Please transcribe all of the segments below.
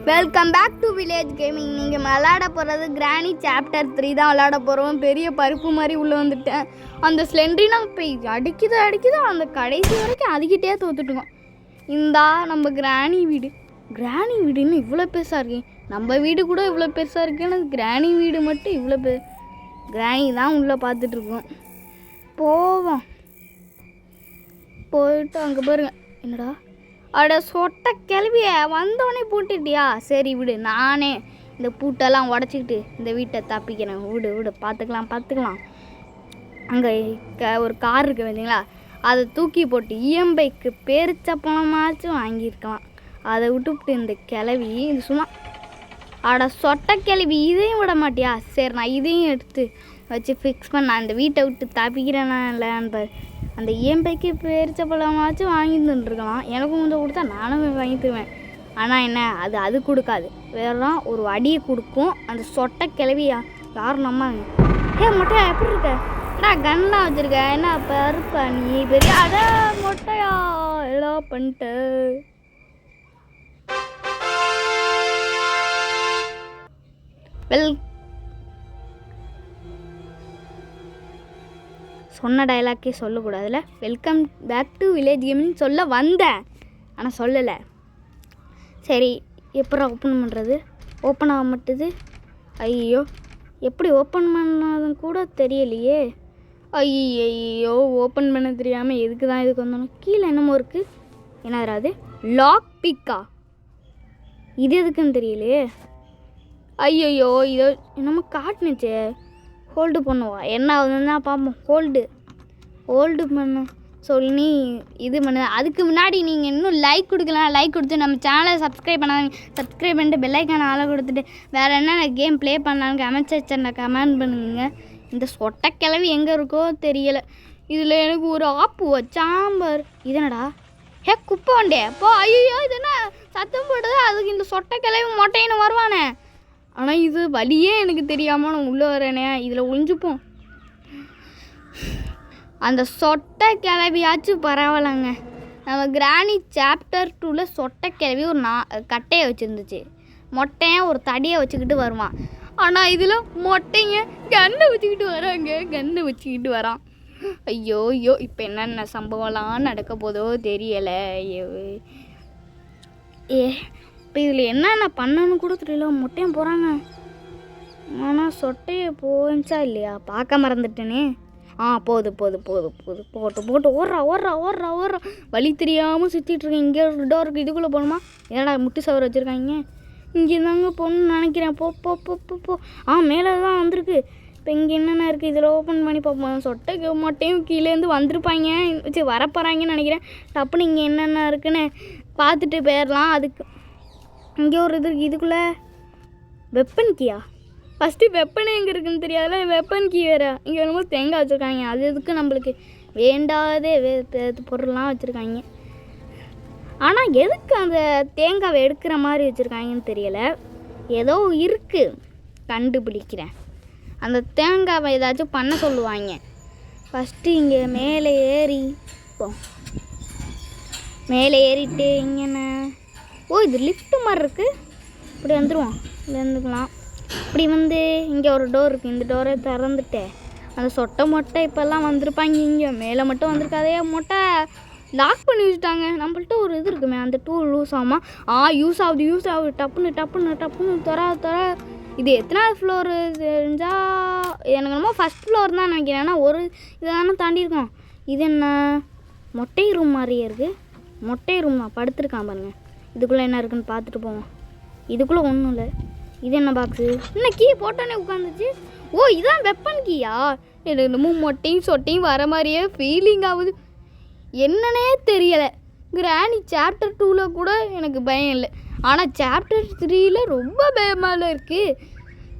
Welcome back to village gaming. நீங்கள் விளாட போகிறது கிராணி சாப்டர் 3 தான் விளாட போகிறோம். பெரிய பருப்பு மாதிரி உள்ளே வந்துட்டேன். அந்த ஸ்லெண்ட்ரினா இப்போ அடிக்குது அந்த கடைசி வரைக்கும் அதுக்கிட்டே தோத்துட்டுவோம். இந்தா நம்ம கிராணி வீடுன்னு இவ்வளோ பெருசாக இருக்கு. நம்ம வீடு கூட இவ்வளோ பெருசாக இருக்குன்னு கிராணி வீடு மட்டும் இவ்வளோ கிராணி தான் உள்ளே பார்த்துட்ருக்கோம். போயிட்டு அங்கே பாருங்க. என்னடா அட சொட்ட கிளவிய வந்தோடனே பூட்டிட்டியா? சரி விடு, நானே இந்த பூட்டெல்லாம் உடச்சிக்கிட்டு இந்த வீட்டை தப்பிக்கிறேன். விடு பார்த்துக்கலாம். அங்கே ஒரு கார் இருக்குது பார்த்தீங்களா, அதை தூக்கி போட்டு இஎம்பைக்கு பேரிச்ச பணமாச்சும் வாங்கியிருக்கலாம். அதை விட்டுவிட்டு இந்த கிளவி இது சும்மா அட சொட்ட கிளவி இதையும் விட மாட்டியா? சரி, நான் இதையும் எடுத்து வச்சு ஃபிக்ஸ் பண்ண அந்த வீட்டை விட்டு தப்பிக்கிறேன்னா இல்லைன்னு அந்த இஎம்பைக்கு பேரிச்ச பழமாச்சும் வாங்கிட்டுருக்கலாம். எனக்கும் கொஞ்சம் கொடுத்தா நானும் வாங்கி தருவேன். ஆனால் என்ன, அது கொடுக்காது, வேறலாம் ஒரு அடியை கொடுக்கும். அந்த சொட்ட கிளவியா யாரும் நம்பாங்க. மொட்டையா எப்படி இருக்க? கன்லாம் வச்சுருக்க, என்ன பருப்பா நீ பெரிய அட மொட்டையா எல்லாம் பண்ணிட்டு சொன்ன டைலாக்கே சொல்லக்கூடாதுல்ல. Welcome back to village Gaming சொல்ல வந்தேன், ஆனால் சொல்லலை. சரி, எப்படி ஓப்பன் பண்ணுறது? ஓப்பன் ஆக மாட்டுது. ஐயோ, எப்படி ஓப்பன் பண்ணதுன்னு கூட தெரியலையே. ஐயோ, ஓப்பன் பண்ண தெரியாமல் எதுக்கு தான் இதுக்கு வந்தோம். கீழே என்னமோ இருக்குது, என்ன அது? லாக் பிக்கா? இது எதுக்குன்னு தெரியலையே. ஐயோ, இதோ என்னமோ காட்டுனுச்சே. ஹோல்டு பண்ணுவா, என்ன ஆகுதுன்னா பார்ப்போம். ஹோல்டு பண்ண சொல்லி இது பண்ணு. அதுக்கு முன்னாடி நீங்கள் இன்னும் லைக் கொடுக்கலாம். லைக் கொடுத்து நம்ம சேனலை சப்ஸ்கிரைப் பண்ணிட்டு பெல்லைக்கான ஆளை கொடுத்துட்டு வேறு என்னென்ன கேம் ப்ளே பண்ணலான்னு கமெண்ட் செக்ஷனில் கமெண்ட் பண்ணுங்க. இந்த சொட்ட கிளவி எங்கே இருக்கோ தெரியலை. இதில் எனக்கு ஒரு ஆப்பு சாம்பார். இதனடா குப்பை வண்டே போ. ஐயோ, இது என்ன சத்தம் போடுது? அதுக்கு இந்த சொட்ட கிளவி மொட்டைன்னு வருவானே. ஆனால் இது வழியே எனக்கு தெரியாமல் நான் உள்ளே வரேனே. இதில் ஒழிஞ்சுப்போம். அந்த சொட்டை கிளவியாச்சும் பரவாயில்லைங்க. நம்ம கிராணி சாப்டர் 2ல் சொட்டை கிளவி ஒரு கட்டையை வச்சுருந்துச்சு. மொட்டையன் ஒரு தடியை வச்சுக்கிட்டு வருவான். ஆனால் இதில் மொட்டைங்க கன்னை வச்சுக்கிட்டு வரான். ஐயோ, இப்போ என்னென்ன சம்பவம்லாம் நடக்க போதோ தெரியலை. இப்போ இதில் என்னென்ன பண்ணணும்னு கூட தெரியல. மொட்டையும் போகிறாங்க, ஆனால் சொட்டையை போச்சா இல்லையா பார்க்க மறந்துட்டேனே. போகுது போட்டு ஓடுறா. வழி தெரியாமல் சுற்றிட்டுருக்கேன். இங்கே ஒரு டோர் இருக்குது, இதுக்குள்ளே போகணுமா? ஏன்னா முட்டி சவர் வச்சுருக்காங்க. இங்கே தாங்க போகணுன்னு நினைக்கிறேன். போ. மேலே தான் வந்திருக்கு. இப்போ இங்கே என்னென்ன இருக்குது, இதில் ஓப்பன் பண்ணி பார்ப்போம். சொட்டைக்கு மொட்டையும் கீழேருந்து வந்திருப்பாங்க, வரப்போகிறாங்கன்னு நினைக்கிறேன். டப்புன்னு இங்கே என்னென்ன இருக்குன்னு பார்த்துட்டு போயிடலாம். அதுக்கு இங்கே ஒரு இது இருக்குது, இதுக்குள்ளே வெப்பன் கீயா? ஃபஸ்ட்டு வெப்பன் எங்கே இருக்குதுன்னு தெரியாத, வெப்பன் கீ வேறு. இங்கே என்னமோ தேங்காய் வச்சுருக்காங்க. அது எதுக்கு நம்மளுக்கு வேண்டாதே பொருள்லாம் வச்சுருக்காங்க. ஆனால் எதுக்கு அந்த தேங்காவை எடுக்கிற மாதிரி வச்சுருக்காங்கன்னு தெரியலை. ஏதோ இருக்குது, கண்டுபிடிக்கிறேன். அந்த தேங்காவை ஏதாச்சும் பண்ண சொல்லுவாங்க. ஃபஸ்ட்டு இங்கே மேலே ஏறிட்டு இங்கேண்ணே. இது லிஃப்ட்டு மாதிரி இருக்குது. இப்படி வந்துடுவோம், இப்படி வந்துக்கலாம். இப்படி இங்கே ஒரு டோர் இருக்குது. இந்த டோரை திறந்துட்டேன். அந்த மொட்டை இப்போல்லாம் வந்திருப்பாங்க. இங்கே மேலே மட்டும் வந்திருக்காதே. மொட்டை லாக் பண்ணி வச்சுட்டாங்க. நம்மள்ட்ட ஒரு இது இருக்குமே, அந்த டூல் யூஸ் ஆகுமா? யூஸ் ஆகுது. டப்புன்னு தொற. இது எத்தனாவது ஃப்ளோரு தெரிஞ்சால் எனக்கு என்னமோ ஃபஸ்ட் ஃப்ளோர் தான் நினைக்கிறேன். ஏன்னா ஒரு இதை தானே தாண்டியிருக்கோம். இது என்ன மொட்டை ரூம் மாதிரியே இருக்குது. மொட்டை ரூம் தான், படுத்துருக்கான் பாருங்கள். இதுக்குள்ளே என்ன இருக்குன்னு பார்த்துட்டு போவோம். இதுக்குள்ளே ஒன்றும் இல்லை. இது என்ன பாக்ஸு? இன்னும் கீ போட்டோன்னே உட்காந்துச்சு. இதான் வெப்பன் கீயா? எனக்கு என்னமோ மொட்டையும் சொட்டையும் வர மாதிரியே ஃபீலிங் ஆகுது. என்னன்னே தெரியலை. கிராணி சாப்டர் 2ல் கூட எனக்கு பயம் இல்லை, ஆனால் சாப்டர் 3ல் ரொம்ப பயமாக இருக்குது.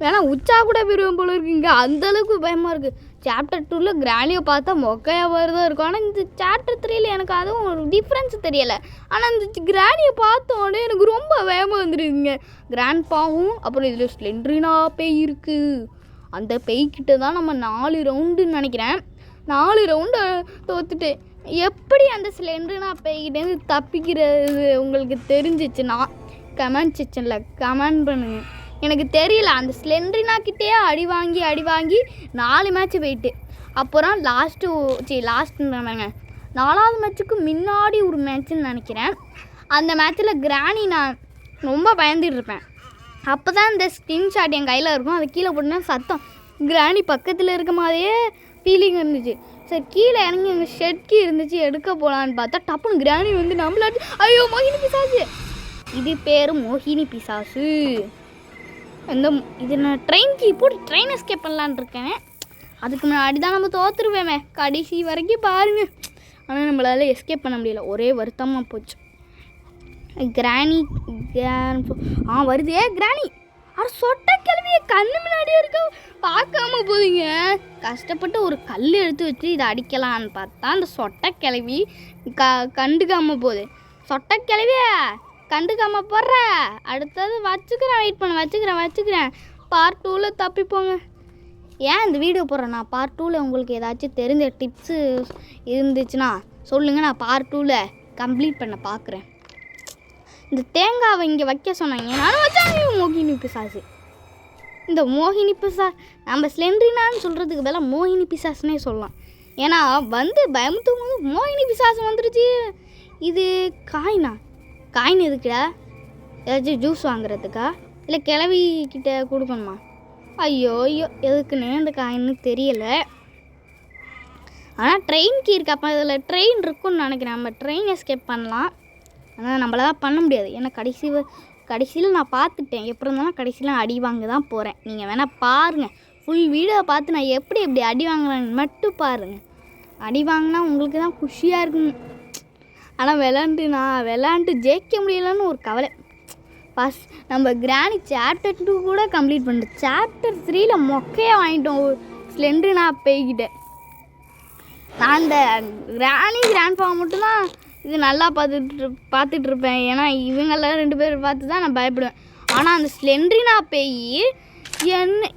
வேணா உச்சா கூட விரும்பம் போல இருக்குங்க, அந்தளவுக்கு பயமாக இருக்குது. சாப்டர் 2ல் கிராணியை பார்த்தா மொக்கையாக வருதான் இருக்கும். ஆனால் இந்த சாப்டர் 3ல் எனக்கு அதுவும் ஒரு டிஃப்ரென்ஸ் தெரியலை. ஆனால் இந்த கிராணியை பார்த்தோன்னே எனக்கு ரொம்ப பயமாக வந்துருக்குங்க. கிராண்ட்பாவும் அப்புறம் இதில் ஸ்லெண்ட்ரினா பேய் இருக்குது. அந்த பேய்கிட்ட தான் நம்ம 4 ரவுண்டுன்னு நினைக்கிறேன். 4 ரவுண்டு தோத்துட்டு எப்படி அந்த ஸ்லெண்ட்ரினா பேய்கிட்டேருந்து தப்பிக்கிறது உங்களுக்கு தெரிஞ்சிச்சுன்னா கமெண்ட் செக்ஷனில் கமெண்ட் பண்ணுங்க. எனக்கு தெரியல, அந்த ஸ்லெண்ட்ரினாக்கிட்டே அடி வாங்கி 4 மேட்ச்சு போயிட்டு அப்புறம் லாஸ்ட்டுன்றாங்க 4வது மேட்ச்சுக்கு முன்னாடி ஒரு மேட்ச்சுன்னு நினைக்கிறேன். அந்த மேட்ச்சில் கிராணி நான் ரொம்ப பயந்துட்டு இருப்பேன். அப்போ தான் இந்த ஸ்க்ரீன்ஷாட் என் கையில் இருக்கும். அதை கீழே போட்டுனா சத்தம் கிராணி பக்கத்தில் இருக்க மாதிரியே ஃபீலிங் இருந்துச்சு. சரி கீழே இறங்கி எங்கள் ஷெட்கி இருந்துச்சு எடுக்க போகலான்னு பார்த்தா டப்புன்னு கிராணி வந்து நம்மளாட்டு ஐயோ மோகினி பிசாசு. இது பேர் மோகினி பிசாசு. இது நான் ட்ரெயின்க்கு போட்டு ட்ரெயின் எஸ்கேப் பண்ணலான் இருக்கேன். அதுக்கு முன்னாடி தான் நம்ம தோற்றுருவேமே கடைசி வரைக்கும் பாருங்க. ஆனால் நம்மளால் எஸ்கேப் பண்ண முடியல. ஒரே வருத்தமாக போச்சு. கிராணி வருதே கிராணி. அது சொட்ட கிளவிய கண்ணு முன்னாடியே இருக்க பார்க்காம போதுங்க. கஷ்டப்பட்டு ஒரு கல் எடுத்து வச்சு இதை அடிக்கலான்னு பார்த்தா அந்த சொட்ட கிளவி கண்டுக்காமல் போகுது. சொட்ட கிளவிய கண்டுக்காம போடுற. அடுத்தது வச்சுக்கிறேன், வெயிட் பண்ண வச்சுக்கிறேன். பார்ட் 2ல் தப்பிப்போங்க. ஏன் இந்த வீடியோ போடுறேன், நான் பார்ட் 2ல் உங்களுக்கு ஏதாச்சும் தெரிஞ்ச டிப்ஸு இருந்துச்சுன்னா சொல்லுங்கள். நான் பார்ட் 2ல் கம்ப்ளீட் பண்ண பார்க்குறேன். இந்த தேங்காவை இங்கே வைக்க சொன்னாங்க, நானும் வச்சாங்க. மோகினி பிசாசு, இந்த மோகினி பிசாஸ் நம்ம ஸ்லெண்ட்ரினான்னு சொல்கிறதுக்கு பதிலாக மோகினி பிசாஸ்னே சொல்லலாம். ஏன்னா வந்து பயமுத்தும் போது மோகினி பிசாசு வந்துருச்சு. இது காயின் எதுக்குடா? ஏதாச்சும் ஜூஸ் வாங்குறதுக்கா இல்லை கிளவி கிட்ட கொடுக்கணுமா? ஐயோ எதுக்குன்னு இந்த காயின்னு தெரியலை. ஆனால் ட்ரெயின் கீ இருக்கு. அப்போ இதில் ட்ரெயின் இருக்குன்னு நினைக்கிறேன். நம்ம ட்ரெயின் எஸ்கேப் பண்ணலாம். ஆனால் நம்மளால் பண்ண முடியாது. ஏன்னா கடைசியில் நான் பார்த்துட்டேன். எப்படி இருந்தாலும் கடைசியில் அடி வாங்க தான் போகிறேன். நீங்கள் வேணால் பாருங்கள், ஃபுல் வீடியோ பார்த்து நான் எப்படி அடி வாங்குறேன்னு மட்டும் பாருங்கள். அடி வாங்கினா உங்களுக்கு தான் குஷியாக இருக்கும். ஆனால் விளாண்டு ஜெயிக்க முடியலன்னு ஒரு கவலை. நம்ம கிராணி சாப்டர் 2 கூட கம்ப்ளீட் பண்ணிட்டோம். சாப்டர் 3ல் மொக்கையாக வாங்கிட்டோம் ஸ்லெண்ட்ரினா பேய்கிட்ட. நான் அந்த கிராண்ட்ஃபா மட்டும்தான் இது நல்லா பார்த்துட்டு இருப்பேன். ஏன்னா இவங்கெல்லாம் 2 பேர் பார்த்து தான் நான் பயப்படுவேன். ஆனால் அந்த ஸ்லெண்ட்ரினா பேய் என்ன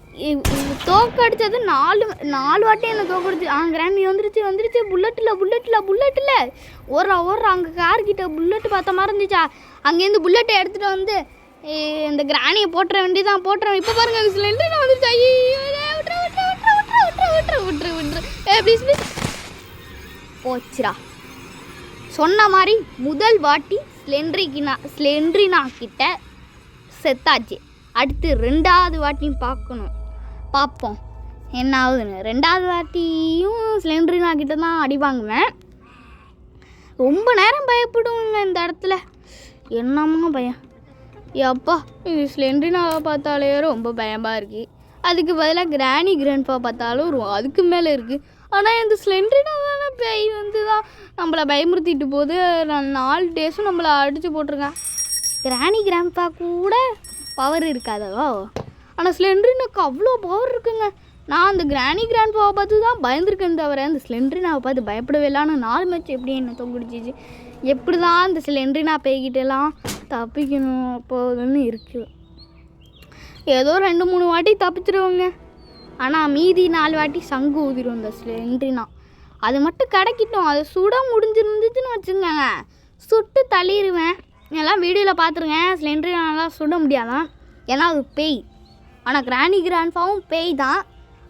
தோக்கடிச்சது 4 வாட்டி என்னை தோக்கடிச்சு. கிராண்டி வந்துருச்சு. புல்லட்டில் ஓடுறா. அங்கே கார்கிட்ட புல்லட்டு பார்த்த மாதிரி இருந்துச்சா. அங்கேருந்து புல்லட்டை எடுத்துகிட்டு வந்து இந்த கிராணியை போட்டுற வேண்டியதான். இப்போ பாருங்க ஸ்லெண்ட்ரினா வந்துருச்சு. விட்டுரு போச்சுரா. சொன்ன மாதிரி முதல் வாட்டி ஸ்லெண்ட்ரினா கிட்ட செத்தாச்சு. அடுத்து 2வது வாட்டியும் பார்ப்போம் என்ன ஆகுதுன்னு. 2வது வாட்டியும் ஸ்லெண்ட்ரினா கிட்ட தான் அடி வாங்குவேன். ரொம்ப நேரம் பயப்படுவோங்க இந்த இடத்துல. என்னம்மா பயம் எப்பா. இது ஸ்லெண்ட்ரினாவை பார்த்தாலே ரொம்ப பயமாக இருக்குது. அதுக்கு பதிலாக கிராண்ட்ஃபா பார்த்தாலும் அதுக்கு மேலே இருக்குது. ஆனால் இந்த ஸ்லெண்ட்ரினா தானே பேய் வந்து தான் நம்மளை பயமுறுத்திட்டு போது. 4 டேஸும் நம்மளை அடித்து போட்டிருக்கேன். கிராண்ட்ஃபா கூட பவர் இருக்காதோ. ஆனால் ஸ்லெண்ட்ரினாவுக்கு அவ்வளோ பவர் இருக்குங்க. நான் அந்த கிராண்ட்ஃபாவை பார்த்து தான் பயந்துருக்கேன்னு தவிர அந்த ஸ்லெண்ட்ரினாவை பார்த்து பயப்படவே இல்லான்னு 4 மேட்ச் எப்படி என்ன தொங்கிடுச்சிச்சு. எப்படி தான் இந்த ஸ்லெண்ட்ரினா பேய்கிட்டலாம் தப்பிக்கணும் போகுதுன்னு இருக்குது. ஏதோ 2-3 வாட்டி தப்பிச்சிருவோங்க. ஆனால் மீதி 4 வாட்டி சங்கு ஊதிடும் இந்த ஸ்லெண்ட்ரினா. அது மட்டும் கிடைக்கிட்டோம். அது சுட முடிஞ்சிருந்துச்சுன்னு வச்சுக்கோங்க, சுட்டு தள்ளிடுவேன். எல்லாம் வீடியோவில் பார்த்துருங்க. ஸ்லெண்ட்ரினாலாம் சுட முடியாதான், ஏன்னா அது பேய். ஆனால் கிராண்ட்ஃபாவும் பேய் தான்.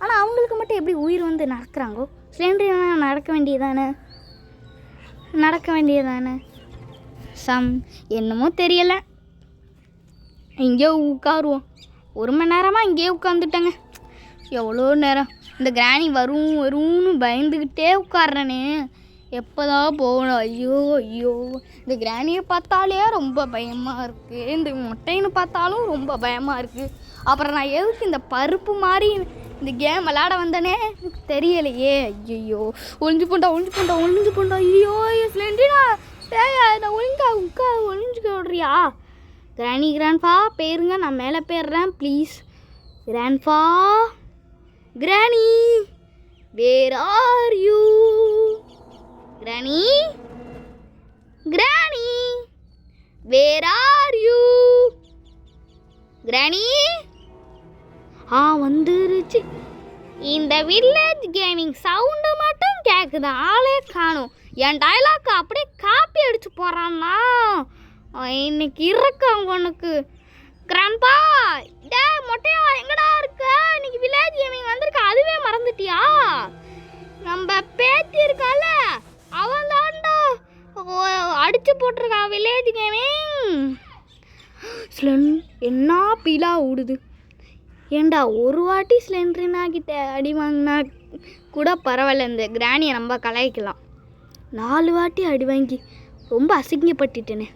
ஆனால் அவங்களுக்கு மட்டும் எப்படி உயிர் வந்து நடக்கிறாங்கோ? ஸ்லெண்ட்ரினா நடக்க வேண்டியதானே. என்னமோ தெரியலை. இங்கேயோ உட்காருவோம். 1 மணி நேரமாக இங்கேயே உட்காந்துட்டேங்க. எவ்வளோ நேரம் இந்த கிராணி வரும்னு பயந்துக்கிட்டே உட்கார்றேனே. எப்போதான் போகணும்? ஐயோ இந்த கிராணியை பார்த்தாலே ரொம்ப பயமாக இருக்குது. இந்த மொட்டைன்னு பார்த்தாலும் ரொம்ப பயமாக இருக்குது. அப்புறம் நான் எதுக்கு இந்த பருப்பு மாதிரி இந்த கேம் விளாட வந்தேனே எனக்கு தெரியலையே. ஐயோ ஒளிஞ்சு போண்டா. ஐயோ ஸ்லெண்ட்ரினா நான் ஒளிஞ்சுக்க விடுறியா? கிராண்ட்ஃபா பேருங்க, நான் மேலே போயிடுறேன் ப்ளீஸ். கிராணி வேர் ஆர் யூ? கிராணி வேர் ஆர் யூ? கிராணி வந்துருச்சு. இந்த வில்லேஜ் கேமிங் சவுண்டு மட்டும் கேட்குது, ஆளே காணும். என் டைலாக் அப்படியே காப்பி அடிச்சு போகிறான்னா இன்னைக்கு இருக்காங்க உனக்கு. கிராண்ட்பா, டே மொட்டையா எங்கடா இருக்க? இன்னைக்கு வில்லேஜ் கேமிங் வந்திருக்க, அதுவே மறந்துட்டியா? நம்ம பேத்தி இருக்கால, அவன் தான்டா அடிச்சு போட்டிருக்கா வில்லேஜ் கேமிங். என்ன பீலா ஓடுது. ஏண்டா ஒரு வாட்டி ஸ்லெண்ட்ரினா கிட்ட அடி வாங்கினா கூட பரவாயில்ல, இந்த கிராணியை நம்ம கலாய்க்கலாம். 4 வாட்டி அடி வாங்கி ரொம்ப அசிங்கப்பட்டுட்டேனே.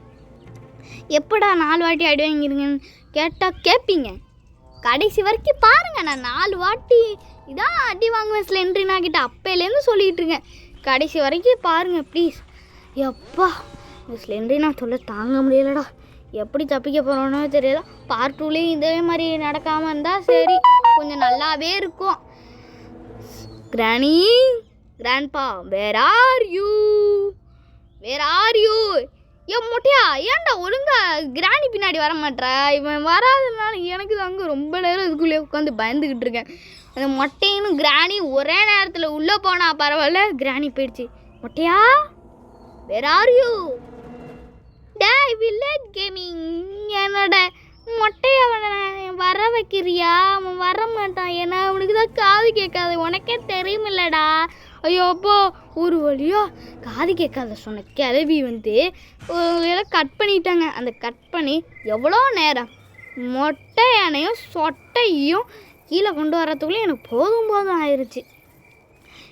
எப்படா 4 வாட்டி அடி வாங்கிருங்கன்னு கேட்டால் கேட்பீங்க. கடைசி வரைக்கும் பாருங்கள். நான் 4 வாட்டி இதான் அடி வாங்குவேன் ஸ்லெண்ட்ரினா கிட்ட, அப்போலேருந்து சொல்லிகிட்டு இருக்கேன். கடைசி வரைக்கும் பாருங்கள் ப்ளீஸ். எப்பா இந்த ஸ்லெண்ட்ரினா சொல்ல தாங்க முடியலடா. எப்படி தப்பிக்க போகிறோன்னோ தெரியல. பார்ட் 2லேயும் இதே மாதிரி நடக்காமல் இருந்தால் சரி, கொஞ்சம் நல்லாவே இருக்கும். கிராணி, கிராண்ட்பா, வேர் ஆர் யூ? ஏன் மொட்டையா, ஏன்டா ஒழுங்கா கிராணி பின்னாடி வர மாட்டேற? இவன் வராதனால எனக்கு தாங்க ரொம்ப நேரம் இதுக்குள்ளேயே உட்காந்து பயந்துக்கிட்டு இருக்கேன். அந்த மொட்டையும் கிராணி ஒரே நேரத்தில் உள்ளே போனா பரவாயில்ல, கிராணி போயிடுச்சு. மொட்டையா, வேர் ஆர் யூ? டே வில்லேஜ் கேமிங், என்னோட மொட்டையை வர வைக்கிறியா? அவன் வர மாட்டான். ஏன்னா அவனுக்கு தான் காது கேட்காது, உனக்கே தெரியுமில்லடா. ஐயோ அப்போ ஒரு வழியா காது கேட்காத சொன்ன கிளவி கட் பண்ணிட்டாங்க. அந்த கட் பண்ணி எவ்வளோ நேரம் மொட்டை யானையும் சொட்டையும் கீழே கொண்டு வரத்துக்குள்ளே எனக்கு போதும் ஆயிடுச்சு.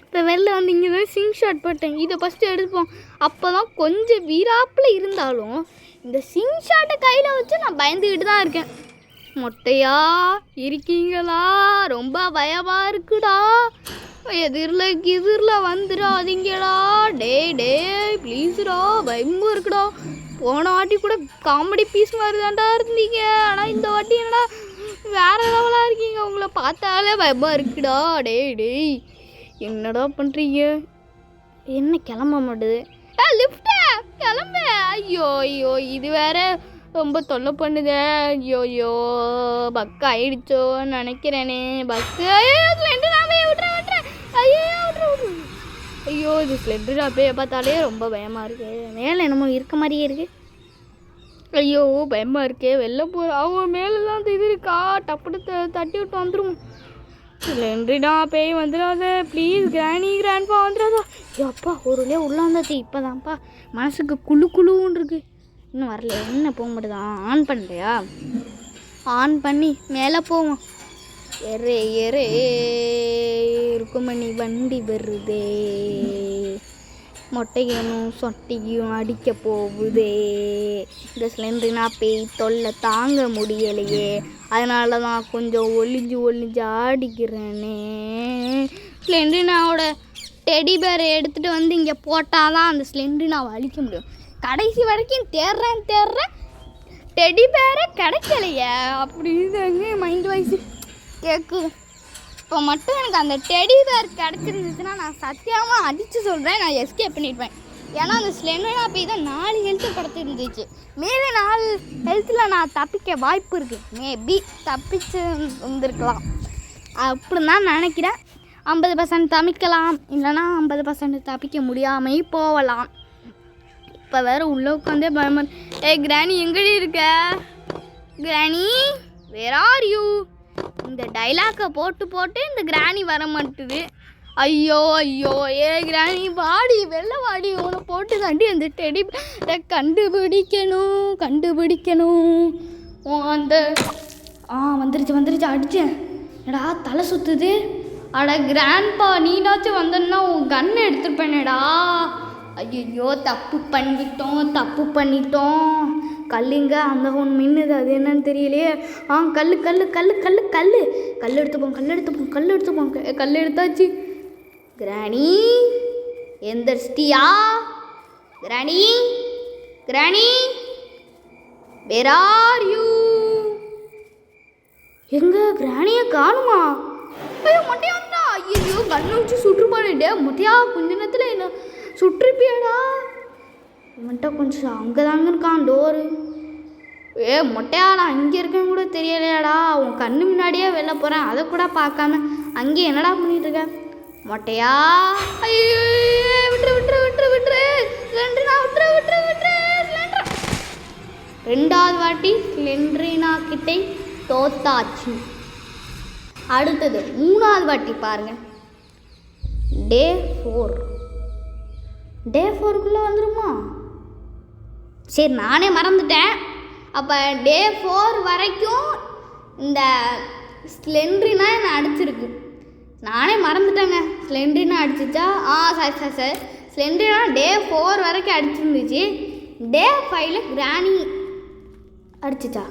இப்போ வெளில வந்து இங்கே தான் சிங் ஷாட் போட்டேன். இதை ஃபஸ்ட்டு எடுப்போம். அப்போ தான் கொஞ்சம் வீராப்பில் இருந்தாலும் இந்த சிங் ஷாட்டை கையில் வச்சு நான் பயந்துக்கிட்டு தான் இருக்கேன். மொட்டையா இருக்கீங்களா? ரொம்ப பயமாக இருக்குடா. எதிரில் வந்துடாதீங்களா. டே ப்ளீஸ்டா, பயமாக இருக்குடா. போன வாட்டி கூட காமெடி பீஸ் மாதிரி தான்டா இருந்தீங்க. ஆனால் இந்த வாட்டி என்னடா வேறு லெவலாக இருக்கீங்க. உங்களை பார்த்தாலே பயமாக இருக்குடா. டேய் என்னடா பண்ணுறீங்க? என்ன கிளம்ப மாட்டுது? லிஃப்டா கிளம்பு. ஐயோ இது வேற ரொம்ப தொல்லை பண்ணுதே. ஐயோ பக்கு ஆயிடுச்சோன்னு நினைக்கிறேனே. பக்கு விட்டுறேன். ஐயோ இது ஸ்லெண்டர் அப்படியே பார்த்தாலே ரொம்ப பயமாக இருக்கு. மேலே என்னமோ இருக்க மாதிரியே இருக்கு. ஐயோ பயமாக இருக்கே. வெளில அவன் மேலே தான் இது இருக்கா. டப்புட்டு தட்டி விட்டு வந்துடும். ஸ்லெண்டரினா பேய் வந்துடாத ப்ளீஸ். கிராண்ட்பா வந்துடாதா. அப்பா ஒரு வழியா உள்ளாந்தாச்சு. இப்போ தான்ப்பா மனசுக்கு குழுன்னு இருக்கு. இன்னும் வரல, என்ன போக மாட்டேதான். ஆன் பண்ணலையா? ஆன் பண்ணி மேலே போவோம். எரே இருக்குமணி வண்டி வருதே, மொட்டையனும் சொட்டையும் அடிக்க போகுதே. இந்த ஸ்லெண்டரினா பேய் தொல்லை தாங்க முடியலையே, அதனால தான் கொஞ்சம் ஒளிஞ்சு ஆடிக்கிறேனே. ஸ்லெண்டரினாவோட டெடி பேரை எடுத்துகிட்டு வந்து இங்கே போட்டால் தான் அந்த ஸ்லெண்டரினாவை அழிக்க முடியும். கடைசி வரைக்கும் தேடுறேன் டெடி பேரை கிடைக்கலையே அப்படின்னு மைண்ட் வாய்ஸ் கேட்குது. இப்போ மட்டும் எனக்கு அந்த டெடி பேர் கிடச்சிருந்துச்சுன்னா நான் சத்தியமாக அடித்து சொல்கிறேன், நான் எஸ்கேப் பண்ணிடுவேன். ஏன்னா அந்த ஸ்லெண்டரினா பேய் தான் 4 ஹெல்த்து கிடச்சிருந்துச்சு. மீதி 4 ஹெல்த்தில் நான் தப்பிக்க வாய்ப்பு இருக்குது. மேபி தப்பிச்சு வந்துருக்கலாம் அப்படி தான் நினைக்கிறேன். 50% தப்பிக்கலாம், இல்லைனா 50% தப்பிக்க முடியாமல் போகலாம். இப்போ வேறு உள்ளே உட்காந்தே பயமா. கிராணி எங்கடி இருக்க? கிராணி வேர் ஆர் யூ? இந்த டைலாக்கை போட்டு இந்த கிராணி வர மாட்டுது. ஐயோ கிராணி வாடி, வெளில வாடி. உன்னை போட்டு தாண்டி அந்த டெடி கண்டுபிடிக்கணும். அந்த வந்துருச்சு அடித்தேன். எடா தலை சுற்றுது. அட கிராண்ட்பா, நீனாச்சும் வந்தன்னா உன் கன்னை எடுத்துருப்பேனேடா. ஐயோ தப்பு பண்ணிட்டோம். கல்லுங்க அந்த ஒன்று மின்னுது, அது என்னன்னு தெரியலையே. கல் எடுத்துப்போம். கல் எடுத்தாச்சு. கிராணி எந்திரிச்சிட்டியா? கிராணி வேர் ஆர் யூ? எங்க கிராணியை காணுமா? ஐயோ மொட்டையா வந்தா. ஐயோ கண்ணை வச்சு சுற்றுப்பாடே. மொட்டையா கொஞ்ச நேரத்தில் என்ன சுற்றுப்பியாடா? இவன்ட்ட கொஞ்சம் அங்கே தாங்க இருக்கான் டோரு. மொட்டையா நான் இங்கே இருக்கேன்னு கூட தெரியலையாடா. உன் கண்ணு முன்னாடியே வெளில போகிறேன், அதை கூட பார்க்காம அங்கே என்னடா பண்ணிட்டு இருக்க மொட்டையா? ஐயோ விட்டுரு. 2வது வாட்டி ஸ்லெண்ட்ரினா கிட்டே தோத்தாச்சு. அடுத்தது 3வது வாட்டி பாருங்கள். டே 4 டே 4க்குள்ளே வந்துடுமா? சரி, நானே மறந்துட்டேன். அப்போ டே 4 வரைக்கும் இந்த ஸ்லெண்ட்ரினா என்னை அடிச்சிருக்கு. நானே மறந்துட்டேங்க. ஸ்லெண்ட்ரினா அடிச்சிச்சா? சார் ஸ்லெண்ட்ரினா டே 4 வரைக்கும் அடிச்சிருந்துச்சு. டே 5ல் கிராணி அடிச்சிச்சா?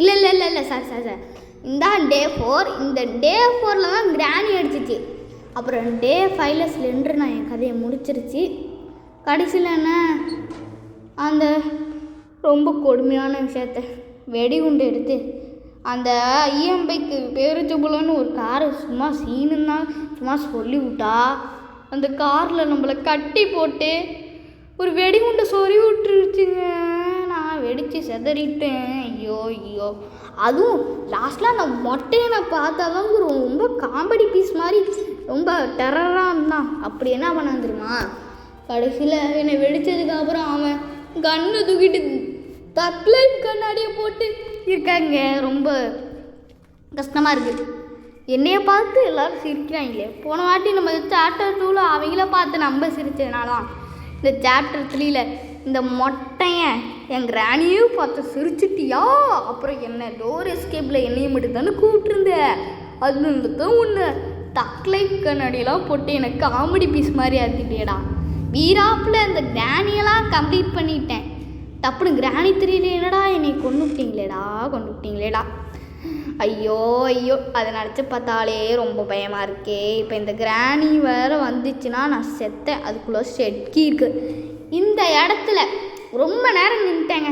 இல்லை சார் இந்த டே 4, இந்த டே 4ல் தான் கிராணி அடிச்சிச்சு. அப்புறம் டே 5ல் ஸ்லெண்ட்ரினா என் கதையை முடிச்சிருச்சு. கடைசியில் என்ன, அந்த ரொம்ப கொடுமையான விஷயத்த வெடிகுண்டு எடுத்து அந்த ஐயம்பைக்கு பேரிச்சம்பளம்னு ஒரு காரை சும்மா சீனுன்னா சும்மா சொல்லி விட்டா, அந்த காரில் நம்மளை கட்டி போட்டு ஒரு வெடிகுண்டை சொறி விட்டுருச்சுங்க. நான் வெடித்து செதறிட்டேன். ஐயோ. அதுவும் லாஸ்ட்டில் அந்த மொட்டையை நான் பார்த்தாதான் ரொம்ப காமெடி பீஸ் மாதிரி ரொம்ப டெரராக இருந்தான். அப்படி என்ன பண்ணான் தெரியுமா? கடைசியில் என்னை வெடித்ததுக்கப்புறம் அவன் கண்ணை தூக்கிட்டு தக்லைஃப் கண்ணாடியை போட்டு இருக்காங்க. ரொம்ப கஷ்டமாக இருக்குது. என்னையை பார்த்து எல்லோரும் சிரிக்கிறாங்களே. போன வாட்டி நம்ம சாப்டர் 2ல் அவங்கள பார்த்து நம்ம சிரிச்சதுனாலாம் இந்த சாப்டர் 3ல் இந்த மொட்டையன் என் கிராணியும் பார்த்து சிரிச்சிட்டியா? அப்புறம் என்ன டோர் எஸ்கேப்பில் என்னையை மட்டும் தானே கூப்பிட்டுருந்தேன். அது தான் ஒன்று தக்லைஃப் கண்ணாடியெல்லாம் போட்டு எனக்கு காமெடி பீஸ் மாதிரி ஆக்கிட்டேடா. வீராப்பில் இந்த கிராணியெல்லாம் கம்ப்ளீட் பண்ணிட்டேன். டப்புன்னு கிராணி 3ல என்னடா என்னை கொண்டு விட்டீங்களேடா. ஐயோ. அதை நினச்சி பார்த்தாலே ரொம்ப பயமாக இருக்கே. இப்போ இந்த கிராணி வேறு வந்துச்சுன்னா நான் செத்தேன். அதுக்குள்ளே ஷெட்கி இருக்குது. இந்த இடத்துல ரொம்ப நேரம் நின்ட்டேங்க.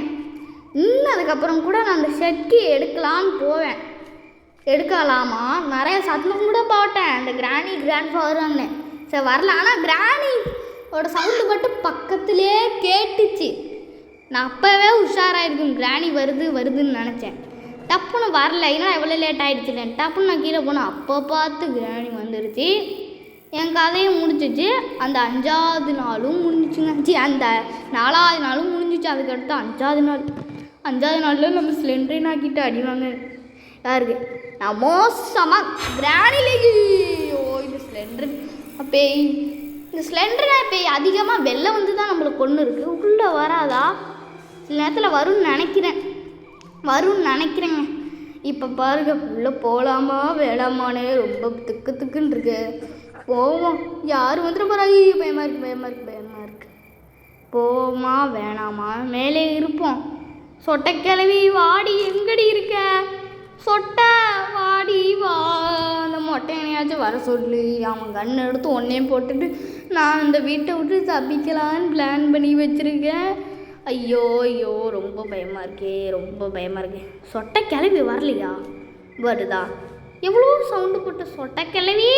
அதுக்கப்புறம் கூட நான் அந்த ஷெட்கி எடுக்கலான்னு போவேன். எடுக்கலாமா நிறைய சத்தம் கூட போட்டேன், அந்த கிராண்ட் ஃபாதர்னு. சரி வரல. ஆனால் கிராணியோட சவுண்டு மட்டும் பக்கத்துலேயே கேட்டுச்சு. நான் அப்போவே உஷாராயிருக்கும் கிராணி வருதுன்னு நினச்சேன். டப்புன்னு வரல. ஏன்னா எவ்வளோ லேட் ஆகிடுச்சுட்டேன். டப்புன்னு நான் கீழே போனேன். அப்போ பார்த்து கிராணி வந்துடுச்சு. என் கதையும் முடிஞ்சிச்சு. அந்த 5வது நாளும் முடிஞ்சிச்சுங்க. அந்த 4வது நாளும் முடிஞ்சிச்சு. அதுக்கடுத்து 5வது நாளில் நம்ம ஸ்லெண்ட்ரினா கிட்ட அடிவாங்க. யாருக்கு? நான் மோசமாக கிராணிலேயோ இந்த ஸ்லெண்ட்ரினா பேய் அதிகமாக வெளில வந்து தான் நம்மளை கொன்று இருக்குது. உள்ளே வராதா? சில நேரத்தில் வரும்னு நினைக்கிறேங்க. இப்போ பாருங்க, உள்ளே போகலாமா வேளாமானே ரொம்ப திக்குன்னு இருக்கு. போவோம். யார் வந்துட்டு போகிறாங்க? பயமாக இருக்கு. போவோமா வேணாமா? மேலே இருப்போம். சொட்டை கிளவி வாடி, எங்கடி இருக்க? சொட்டை வாடி வா. அந்த மொட்டையனையாச்சும் வர சொல்லி அவன் கண்ணை எடுத்து ஒன்றையும் போட்டுட்டு நான் அந்த வீட்டை விட்டு தப்பிக்கலான்னு பிளான் பண்ணி வச்சுருக்கேன். ஐயோ ரொம்ப பயமாக இருக்கே. சொட்டை கிளவி வரலையா? வருதா? எவ்வளோ சவுண்டு போட்டு சொட்டை கிளவி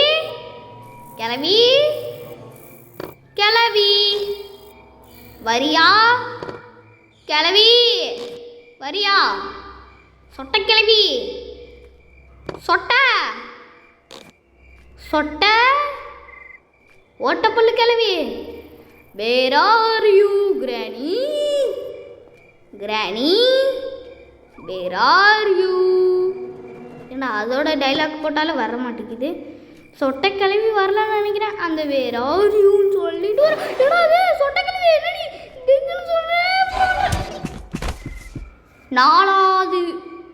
வரியா? கிளவி வரியா? சொட்டை கிளவி சொட்டை ஓட்டப்பல்லு கிளவி. Where are you, Granny? Where are you? ஏன்னா அதோட டைலாக் போட்டாலும் வர மாட்டேங்குது. சொட்டை கிளவி வரலான்னு நினைக்கிறேன். அந்த வேர் ஆர் யூன்னு சொல்லிட்டு சொட்டை கிளவி என்னடி சொல்கிறேன். 4வது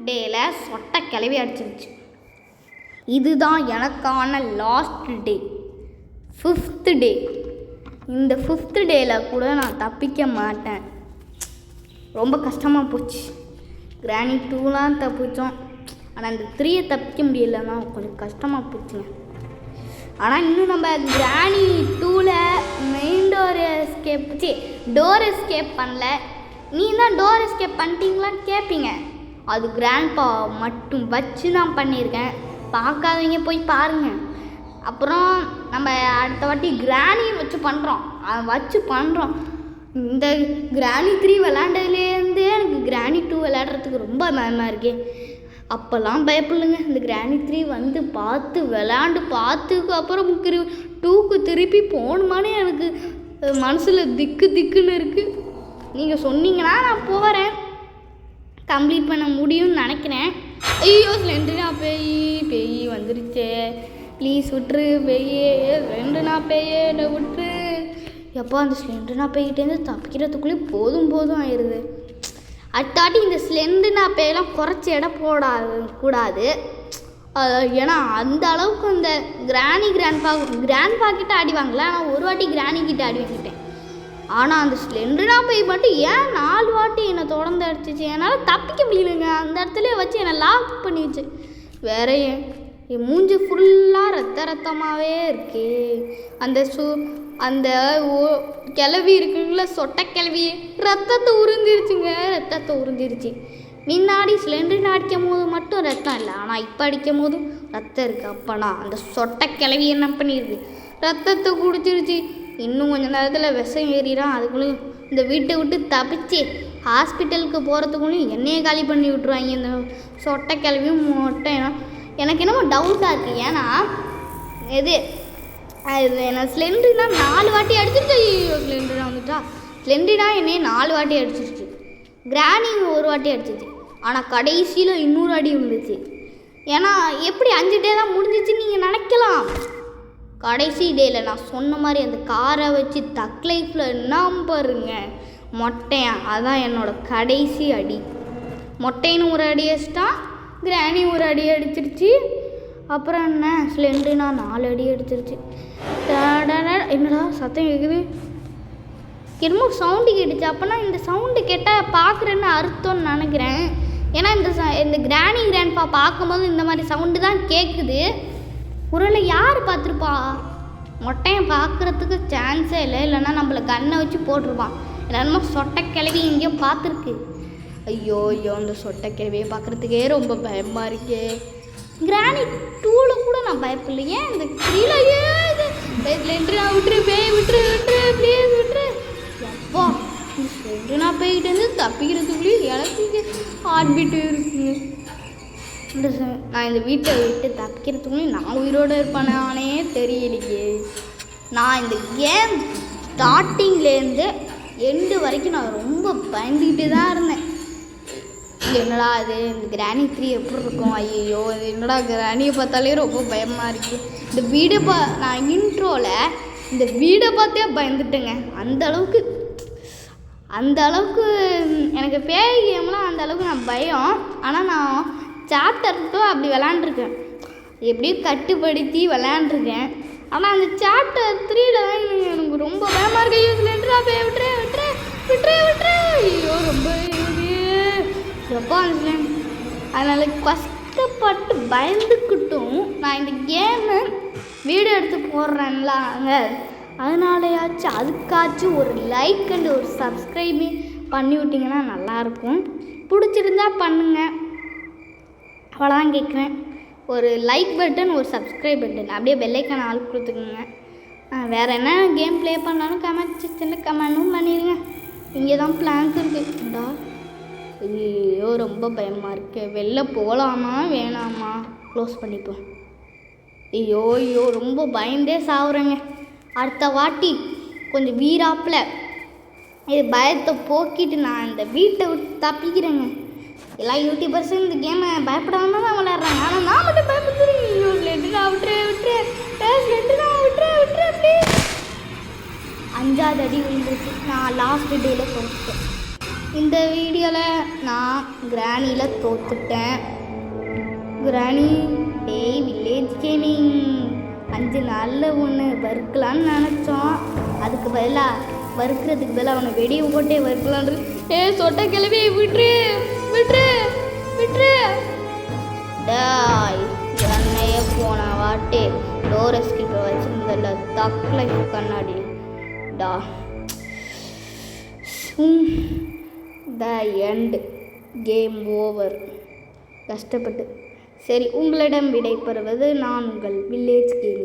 டேல சொட்டை கிளவி அடிச்சிருச்சு. இதுதான் எனக்கான லாஸ்ட் டே, 5th டே. இந்த 5th டேல கூட நான் தப்பிக்க மாட்டேன். ரொம்ப கஷ்டமாக போச்சு. கிராணி 2லாம் தப்பிச்சோம். ஆனால் இந்த 3 தப்பிக்க முடியலன்னா கொஞ்சம் கஷ்டமாக போச்சுங்க. ஆனால் இன்னும் நம்ம கிராணி 2ல் மெயின் டோர் எஸ்கேப் பண்ணல. நீ தான் டோர் எஸ்கேப் பண்ணிட்டீங்களான்னு கேட்பீங்க. அது கிராண்ட்பா மட்டும் வச்சு நான் பண்ணியிருக்கேன். பார்க்காதவங்க போய் பாருங்கள். அப்புறம் நம்ம அடுத்த வாட்டி கிராணியை வச்சு பண்ணுறோம். இந்த கிராணி 3 விளாண்டதுலேருந்தே எனக்கு கிராணி 2 விளையாடுறதுக்கு ரொம்ப பயமாக இருக்கே. அப்போல்லாம் பயப்படலைங்க. இந்த கிராணி 3 வந்து பார்த்துக்கு அப்புறம் 2க்கு திருப்பி போகணுமானே எனக்கு மனசில் திக்குன்னு இருக்குது. நீங்கள் சொன்னீங்கன்னா நான் போகிறேன். கம்ப்ளீட் பண்ண முடியும்னு நினைக்கிறேன். ஐயோ ஸ்லெண்டர்னா பேய் வந்துருச்சே, ப்ளீஸ் விட்டுரு பேயே, ஸ்லெண்டர்னா பேயே என்னை விட்டுரு. எப்போ அந்த ஸ்லெண்டர்னா பேய்கிட்டேருந்து தப்பிக்கிறதுக்குள்ளேயும் போதும் ஆயிடுது. அடுத்தாட்டி இந்த ஸ்லெண்டர்னா பேயெல்லாம் குறைச்சி இடம் கூடாது. ஏன்னா அந்த அளவுக்கு அந்த கிராண்ட்பா கிட்ட அடி வாங்கல. ஆனால் ஒரு வாட்டி கிராணி கிட்ட அடி வாங்கிட்டேன். ஆனால் அந்த ஸ்லெண்டர்னா பேய் மட்டும் ஏன் 4 வாட்டி என்னை தொடர்ந்து அடிச்சிச்சு. என்னால் தப்பிக்க முடியலைங்க. அந்த இடத்துல வச்சு என்னை லாக் பண்ணிடுச்சு. வேற என் மூஞ்சி ஃபுல்லாக ரத்தமாகவே இருக்கு. அந்த கிளவி இருக்குங்கள, சொட்டை கிளவி ரத்தத்தை உறிஞ்சிருச்சு. முன்னாடி ஸ்லெண்டர்னா அடிக்கும் போது மட்டும் ரத்தம் இல்லை, ஆனால் இப்போ அடிக்கும் போதும் ரத்தம் இருக்குது. அப்போனா அந்த சொட்டை கிளவி என்ன பண்ணிடுது, ரத்தத்தை குடிச்சிருச்சு. இன்னும் கொஞ்சம் நேரத்தில் விஷம் ஏறிடான். அதுக்குள்ளேயும் இந்த வீட்டை விட்டு தப்பிச்சு ஹாஸ்பிட்டலுக்கு போகிறதுக்குள்ளேயும் என்னையே காலி பண்ணி விட்ருவாங்க இந்த சொட்டை கிளவியும் மொட்டைனா. எனக்கு என்னமோ டவுட்டாக இருக்குது. ஏன்னா அது என்ன ஸ்லெண்டர்னா 4 வாட்டி அடிச்சிருச்சு. ஐயோ ஸ்லெண்டர்னா வந்துட்டா. ஸ்லெண்டர்னா என்னையே 4 வாட்டி அடிச்சிருச்சு. கிராணி 1 வாட்டி அடிச்சிச்சு. ஆனால் கடைசியில் இன்னொரு அடி விழுந்துச்சு. ஏன்னா எப்படி 5 டே தான் முடிஞ்சிச்சுன்னு நீங்கள் நினைக்கலாம். கடைசி டேயில் நான் சொன்ன மாதிரி அந்த காரை வச்சு தக் லைஃப்பில் என்ன பாருங்க மொட்டையன். அதான் என்னோடய கடைசி அடி. மொட்டைன்னு ஒரு அடி அடிச்சிட்டான், கிராணி ஒரு அடி அடிச்சிருச்சு. அப்புறம் என்ன ஸ்லெண்டர்னா 4 அடி அடிச்சிருச்சு. என்னடா சத்தம் கேட்குது, என்னமோ சவுண்டு கேட்டுச்சு. அப்போனா இந்த சவுண்டு கேட்டால் பார்க்குறேன்னு அர்த்தம்னு நினைக்கிறேன். ஏன்னா இந்த கிராண்ட்பா பார்க்கும்போது இந்த மாதிரி சவுண்டு தான் கேட்குது. ஒருவேளை யார் பார்த்துருப்பா? மொட்டையன் பார்க்குறதுக்கு சான்ஸே இல்லை. இல்லைன்னா நம்மளை கண்ணை வச்சு போட்டிருப்பான். என்னமோ சொட்டை கிளவி எங்கேயோ பார்த்துருக்கு. ஐயோ அந்த சொட்டை கிளவியை பார்க்குறதுக்கே ரொம்ப பயமாக இருக்கே. கிராணி 2ல் கூட நான் பயப்படல. ஏன் இந்த 3லையே ஸ்லெண்டர்னா விட்டுரு ப்ளீஸ் விட்டுரு. எப்போ இந்த ஸ்லெண்டர்னா போய்கிட்டேருந்து தப்பிக்கிறதுக்குள்ளேயும் எனக்கு ஹார்ட் பீட்டு இருக்குங்க. நான் இந்த வீட்டை விட்டு தப்பிக்கிறதுக்குள்ளேயும் நான் உயிரோடு இருப்பேனானே தெரியலையே. நான் இந்த கேம் ஸ்டார்டிங்லேருந்து எண்டு வரைக்கும் நான் ரொம்ப பயந்துக்கிட்டு தான் இருந்தேன். என்னடா அது இந்த கிராணி 3 எப்படி இருக்கும், ஐயோ இது என்னடா கிராணியை பார்த்தாலே ரொம்ப பயமாக இருக்குது. இந்த வீடை நான் இன்ட்ரோவில் இந்த வீடை பார்த்தே பயந்துட்டேங்க. அந்த அளவுக்கு எனக்கு பேய் கேம்லாம் அந்த அளவுக்கு நான் பயம். ஆனால் நான் சாப்டர் 2 அப்படி விளாண்டுருக்கேன், எப்படியும் கட்டுப்படுத்தி விளாண்டுருக்கேன். ஆனால் அந்த சாப்டர் 3ல் தான் எனக்கு ரொம்ப பயமாக இருக்கு. ஐயோ ஸ்லெண்டர்னா பேய் விட்டுரு. ஐயோ ரொம்ப எப்போ அதனால் கஷ்டப்பட்டு பயந்துக்கிட்டும் நான் இந்த கேமு வீடியோ எடுத்து போடுறேன்லாங்க. அதனாலயாச்சும் அதுக்காச்சும் ஒரு லைக் அண்ட் ஒரு சப்ஸ்கிரைபு பண்ணி விட்டிங்கன்னா நல்லாயிருக்கும். பிடிச்சிருந்தா பண்ணுங்கள், அவ்வளோதான் கேட்குறேன். ஒரு லைக் பட்டன், ஒரு சப்ஸ்கிரைப் பட்டன், அப்படியே பெல்லைக்கான ஆள் கொடுத்துக்குங்க. வேறு என்ன கேம் ப்ளே பண்ணாலும் கமெண்ட் செக்ஷனில் கமெண்ட்டும் பண்ணிடுங்க. இங்கே தான் பிளான்ஸ் இருக்குடா. ஐயோ ரொம்ப பயமாக இருக்கு. வெளில போகலாமா வேணாமா? க்ளோஸ் பண்ணிப்போம். ஐயோ ரொம்ப பயந்தே சாவுறேங்க. அடுத்த வாட்டி கொஞ்சம் வீராப்பில் இது பயத்தை போக்கிட்டு நான் இந்த வீட்டை விட்டு தப்பிக்கிறேங்க. எல்லா யூடியூபர்ஸும் இந்த கேமை பயப்படாமல் தான் விளையாடுறாங்க. ஆனால் நான் மட்டும் பயப்படுறேன். ஐயோ ஸ்லெண்டர்னா விட்டுரு ப்ளீஸ். 5வது அடி விழுந்துருச்சு. நான் லாஸ்ட் டேயில் தோற்றுட்டேன். இந்த வீடியோவில் நான் கிராணியில் தோற்றுட்டேன். கிராணி டேய் வில்லேஜ் கேமிங் 5 நாளில் ஒன்று வறுக்கலான்னு நினச்சோம். அதுக்கு வறுக்கிறதுக்கு பதிலாக அவனை வெடியை போட்டே வறுக்கலான்னு. சொட்டை கிளவி விட்டுரு டாய். என்னையே போன வாட்டி டோர் எஸ்கேப்பை வச்சுருந்தல தக்கலை கண்ணாடி டா. The end, game over. கஷ்டப்பட்டு சரி, உங்களிடம் விடைபெறுவது நான் உங்கள் வில்லேஜ் கேமிங்.